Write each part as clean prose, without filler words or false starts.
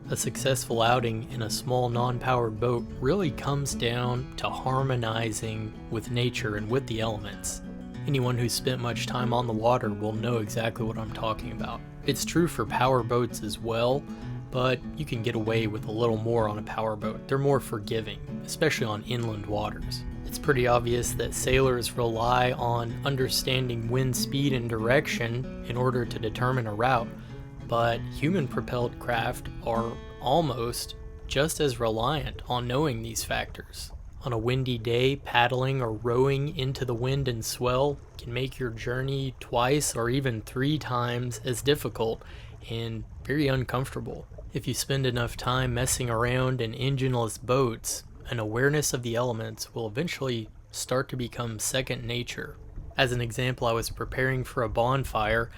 A successful outing in a small non-powered boat really comes down to harmonizing with nature and with the elements. Anyone who's spent much time on the water will know exactly what I'm talking about. It's true for power boats as well, but you can get away with a little more on a power boat. They're more forgiving, especially on inland waters. It's pretty obvious that sailors rely on understanding wind speed and direction in order to determine a route, but human-propelled craft are almost just as reliant on knowing these factors. On a windy day, paddling or rowing into the wind and swell can make your journey twice or even 3 times as difficult and very uncomfortable. If you spend enough time messing around in engineless boats, an awareness of the elements will eventually start to become second nature. As an example, I was preparing for a bonfire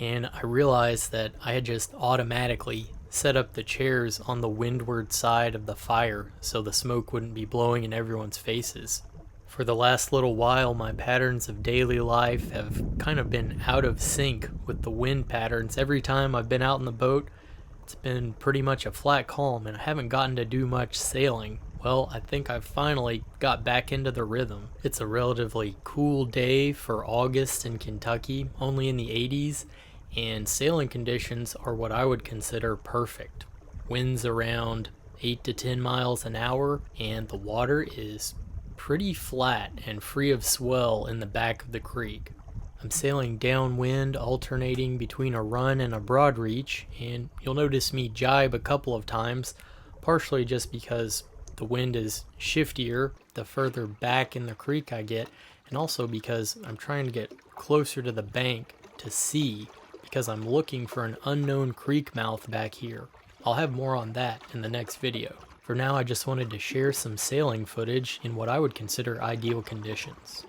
and I realized that I had just automatically set up the chairs on the windward side of the fire so the smoke wouldn't be blowing in everyone's faces. For the last little while, my patterns of daily life have kind of been out of sync with the wind patterns. Every time I've been out in the boat, it's been pretty much a flat calm and I haven't gotten to do much sailing. Well, I think I've finally got back into the rhythm. It's a relatively cool day for August in Kentucky, only in the 80s, and sailing conditions are what I would consider perfect. Winds around 8 to 10 miles an hour, and the water is pretty flat and free of swell in the back of the creek. I'm sailing downwind, alternating between a run and a broad reach, and you'll notice me jibe a couple of times, partially just because the wind is shiftier the further back in the creek I get, and also because I'm trying to get closer to the bank to see, because I'm looking for an unknown creek mouth back here. I'll have more on that in the next video. For now, I just wanted to share some sailing footage in what I would consider ideal conditions.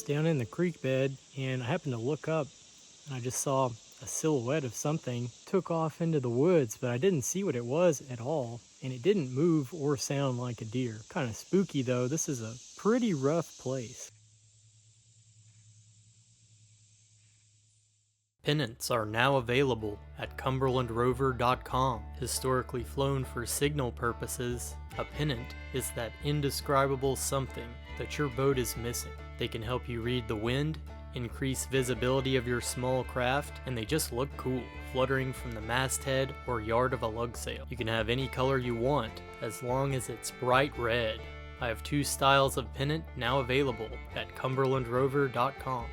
was down in the creek bed and I happened to look up and I just saw a silhouette of something took off into the woods, but I didn't see what it was at all, and it didn't move or sound like a deer. Kind of spooky though. This is a pretty rough place. Pennants are now available at cumberlandrover.com. Historically flown for signal purposes, a pennant is that indescribable something that your boat is missing. They can help you read the wind, increase visibility of your small craft, and they just look cool, fluttering from the masthead or yard of a lug sail. You can have any color you want, as long as it's bright red. I have 2 styles of pennant now available at cumberlandrover.com.